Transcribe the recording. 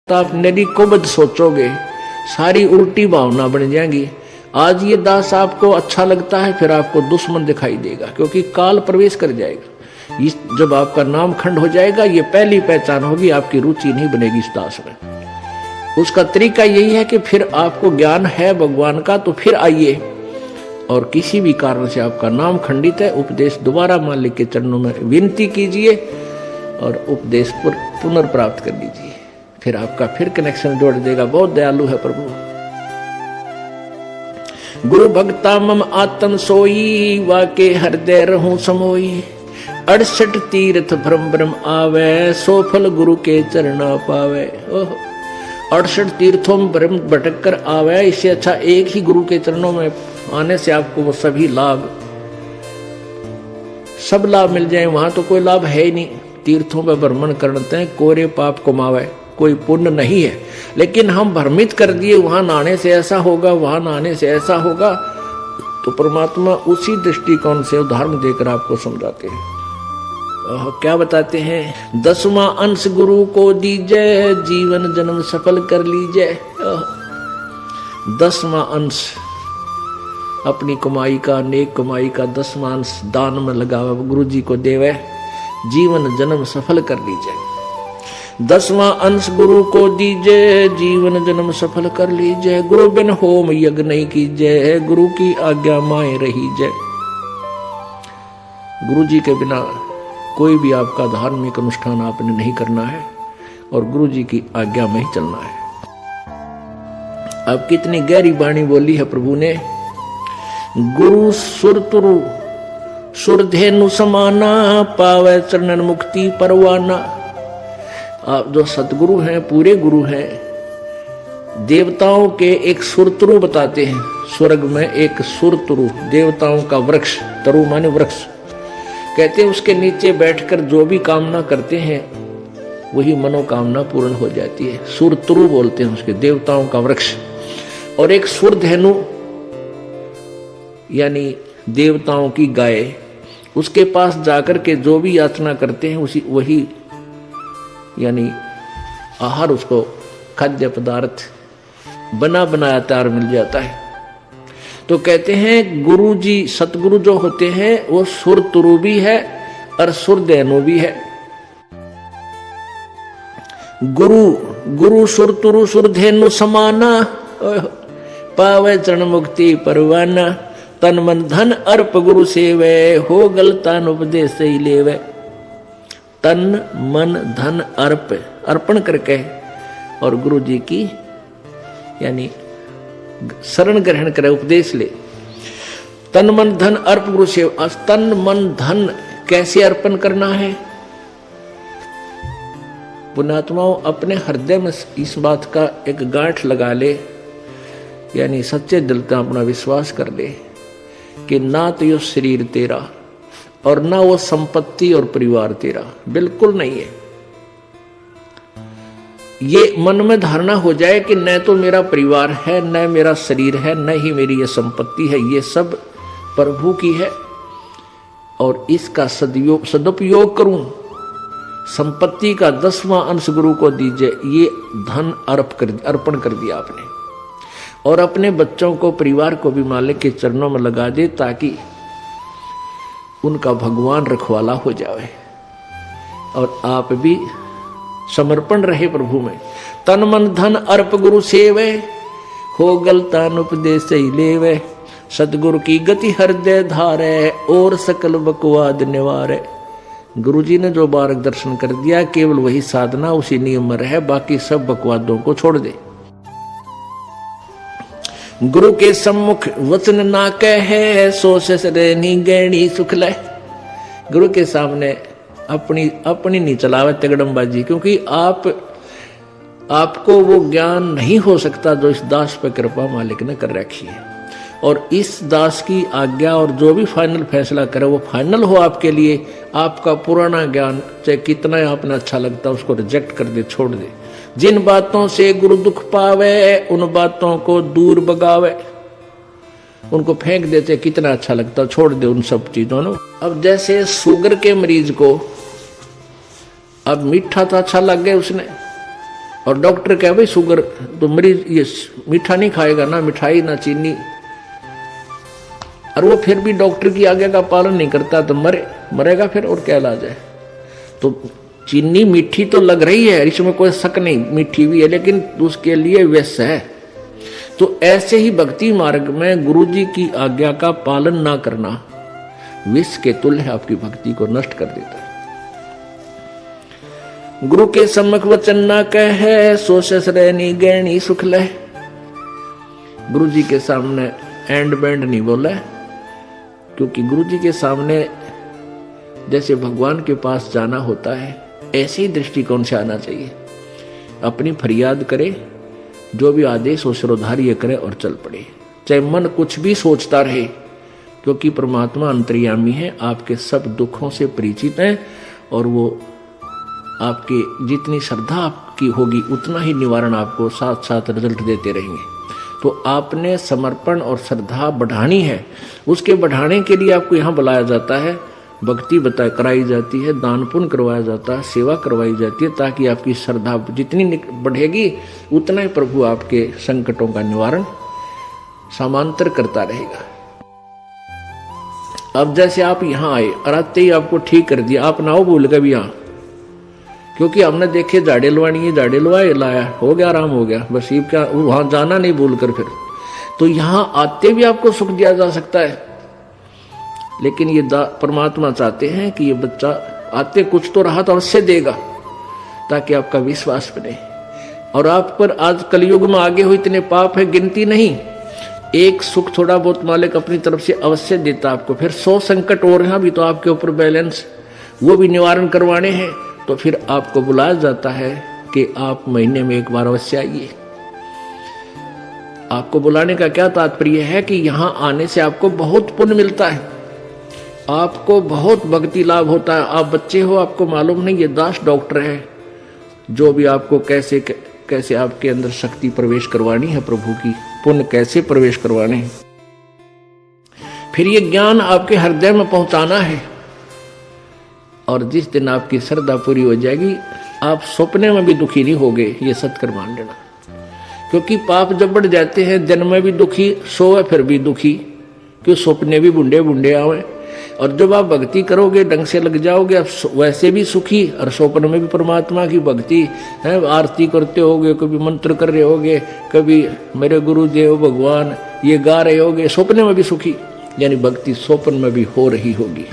आप नरी कुबद सोचोगे, सारी उल्टी भावना बन जाएंगी। आज ये दास आपको अच्छा लगता है, फिर आपको दुश्मन दिखाई देगा, क्योंकि काल प्रवेश कर जाएगा। इस जब आपका नाम खंड हो जाएगा, ये पहली पहचान होगी, आपकी रुचि नहीं बनेगी इस दास में। उसका तरीका यही है कि फिर आपको ज्ञान है भगवान का तो फिर आइए, और किसी भी कारण से आपका नाम खंडित है, उपदेश दोबारा मालिक के चरणों में विनती कीजिए और उपदेश पुनर्प्राप्त कर लीजिए, फिर आपका फिर कनेक्शन जोड़ देगा। बहुत दयालु है प्रभु। गुरु भक्ता मम आत्म सोई, वाके हृदय रहूं समोई। 68 तीर्थ भ्रम भ्रम आवे, सो फल गुरु के चरणा पावे। 68 तीर्थों में भ्रम भटक कर आवे, इससे अच्छा एक ही गुरु के चरणों में आने से आपको वो सभी लाभ, सब लाभ मिल जाए। वहां तो कोई लाभ है ही नहीं। तीर्थों पर भ्रमण करते हैं, कोरे पाप कमावे, कोई पुण्य नहीं है। लेकिन हम भ्रमित कर दिए, वहां नहाने से ऐसा होगा, वहां नहाने से ऐसा होगा, तो परमात्मा उसी दृष्टिकोण से उदाहरण देकर आपको समझाते हैं। क्या बताते हैं? 10वां अंश गुरु को दीजिए, जीवन जन्म सफल कर लीजिए। 10वां अंश अपनी कमाई का, नेक कमाई का 10वां अंश दान में लगावे, गुरु जी को देवे, जीवन जन्म सफल कर लीजिए। 10वां अंश गुरु को दीजिए, जीवन जन्म सफल कर लीजिए। गुरु बिन होम यज्ञ नहीं कीजिए, गुरु की आज्ञा माए रहीजे। गुरु जी के बिना कोई भी आपका धार्मिक अनुष्ठान आपने नहीं करना है, और गुरु जी की आज्ञा में ही चलना है। अब कितनी गहरी वाणी बोली है प्रभु ने। गुरु सुरतुरु सुरधेनु समाना, पावे चरणन मुक्ति परवाना। आप जो सतगुरु हैं, पूरे गुरु हैं, देवताओं के एक सुरतरु बताते हैं। स्वर्ग में एक सुरतरु, देवताओं का वृक्ष, तरु माने वृक्ष, कहते हैं उसके नीचे बैठकर जो भी कामना करते हैं वही मनोकामना पूर्ण हो जाती है। सुरतरु बोलते हैं उसके, देवताओं का वृक्ष। और एक सुरधेनु यानी देवताओं की गाय, उसके पास जाकर के जो भी याचना करते हैं उसी वही यानी आहार, उसको खाद्य पदार्थ बना बनाया तैयार मिल जाता है। तो कहते हैं गुरु जी, सतगुरु जो होते हैं वो सुरतुरु भी है और सुरधेनु भी है। गुरु गुरु सुरतुरु सुरधेनु समाना, पावे चरण मुक्ति परवाना। तन मन धन अर्प गुरु सेवे, हो गलतान उपदेश ही लेवे। तन मन धन अर्प, अर्पण करके, और गुरु जी की यानी शरण ग्रहण करे, उपदेश ले। तन मन धन अर्प गुरु से। तन मन धन कैसे अर्पण करना है? पुण्यात्माओं, अपने हृदय में इस बात का एक गांठ लगा ले, यानी सच्चे दिल का अपना विश्वास कर ले कि ना तो यो शरीर तेरा और ना वो संपत्ति और परिवार तेरा, बिल्कुल नहीं है। ये मन में धारणा हो जाए कि न तो मेरा परिवार है, न मेरा शरीर है, न ही मेरी ये संपत्ति है, ये सब प्रभु की है, और इसका सदुपयोग करूं। संपत्ति का 10वां अंश गुरु को दीजिए, ये धन अर्पण कर दिया आपने। और अपने बच्चों को, परिवार को भी मालिक के चरणों में लगा दे, ताकि उनका भगवान रखवाला हो जाए और आप भी समर्पण रहे प्रभु में। तन मन धन अर्प गुरु सेवे, हो गलतान उपदेश ही लेवे। सतगुरु की गति हृदय धारे, और सकल बकवाद निवारे। गुरु जी ने जो मार्गदर्शन कर दिया, केवल वही साधना, उसी नियम में रहे, बाकी सब बकवादों को छोड़ दे। गुरु के सम्मुख वचन ना कहे, सो ससरेनी गैणी सुख ले। गुरु के सामने अपनी नहीं चलावे तगड़मबाजी, क्योंकि आपको वो ज्ञान नहीं हो सकता जो इस दास पर कृपा मालिक ने कर रखी है। और इस दास की आज्ञा और जो भी फाइनल फैसला करे वो फाइनल हो आपके लिए। आपका पुराना ज्ञान चाहे कितना आपने अच्छा लगता है, उसको रिजेक्ट कर दे, छोड़ दे। जिन बातों से गुरु दुख पावे, उन बातों को दूर भगावे, उनको फेंक देते, कितना अच्छा लगता, छोड़ दे उन सब चीजों को। अब जैसे शुगर के मरीज को अब मीठा तो अच्छा लग गया उसने, और डॉक्टर कहे भाई शुगर तो मरीज ये मीठा नहीं खाएगा, ना मिठाई ना चीनी, और वो फिर भी डॉक्टर की आज्ञा का पालन नहीं करता तो मरेगा फिर, और क्या इलाज है। तो चीनी मीठी तो लग रही है, इसमें कोई शक नहीं, मीठी भी है, लेकिन उसके लिए विष है। तो ऐसे ही भक्ति मार्ग में गुरु जी की आज्ञा का पालन ना करना विष के तुल्य आपकी भक्ति को नष्ट कर देता है। गुरु के सम्मुख वचन ना कहे, सो ससरैनी गैनी सुख लह। गुरु जी के सामने एंड बैंड नहीं बोला, क्योंकि गुरु जी के सामने जैसे भगवान के पास जाना होता है, ऐसे ही दृष्टिकोण से आना चाहिए। अपनी फरियाद करे, जो भी आदेश हो सिरोधार्य करे और चल पड़े, चाहे मन कुछ भी सोचता रहे, क्योंकि परमात्मा अंतर्यामी है, आपके सब दुखों से परिचित है, और वो आपके जितनी श्रद्धा आपकी होगी उतना ही निवारण आपको साथ साथ रिजल्ट देते रहेंगे। तो आपने समर्पण और श्रद्धा बढ़ानी है, उसके बढ़ाने के लिए आपको यहाँ बुलाया जाता है, भक्ति कराई जाती है, दान पुण्य करवाया जाता है, सेवा करवाई जाती है, ताकि आपकी श्रद्धा जितनी बढ़ेगी उतना ही प्रभु आपके संकटों का निवारण समांतर करता रहेगा। अब जैसे आप यहाँ आए और आते ही आपको ठीक कर दिया, आप नाओ भूल गए भी यहाँ, क्योंकि हमने देखे झाड़े लवानी, झाड़े लवाए लाया, हो गया, आराम हो गया, बस ये क्या वहां जाना नहीं भूल कर फिर। तो यहां आते भी आपको सुख दिया जा सकता है, लेकिन ये परमात्मा चाहते हैं कि ये बच्चा आते कुछ तो राहत अवश्य देगा, ताकि आपका विश्वास बने। और आप पर आज कलयुग में आगे हो इतने पाप है, गिनती नहीं। एक सुख थोड़ा बहुत मालिक अपनी तरफ से अवश्य देता आपको, फिर 100 संकट और हैं भी तो आपके ऊपर बैलेंस, वो भी निवारण करवाने हैं। तो फिर आपको बुलाया जाता है कि आप महीने में एक बार अवश्य आइए। आपको बुलाने का क्या तात्पर्य है कि यहां आने से आपको बहुत पुण्य मिलता है, आपको बहुत भक्ति लाभ होता है। आप बच्चे हो, आपको मालूम नहीं, ये दास डॉक्टर है, जो भी आपको कैसे कैसे आपके अंदर शक्ति प्रवेश करवानी है, प्रभु की पुण्य कैसे प्रवेश करवाने हैं, फिर ये ज्ञान आपके हृदय में पहुंचाना है। और जिस दिन आपकी श्रद्धा पूरी हो जाएगी, आप सपने में भी दुखी नहीं होगे, ये सत्कर मान लेना। क्योंकि पाप जब बढ़ जाते हैं, जन्म में भी दुखी, सोए फिर भी दुखी, क्यों सपने भी बुंडे बुंडे आवे। और जब आप भक्ति करोगे, ढंग से लग जाओगे, आप वैसे भी सुखी, और स्वप्न में भी परमात्मा की भक्ति है, आरती करते होगे, कभी मंत्र कर रहे होगे, कभी मेरे गुरुदेव भगवान ये गा रहे होगे, स्वप्न में भी सुखी, यानी भक्ति स्वप्न में भी हो रही होगी।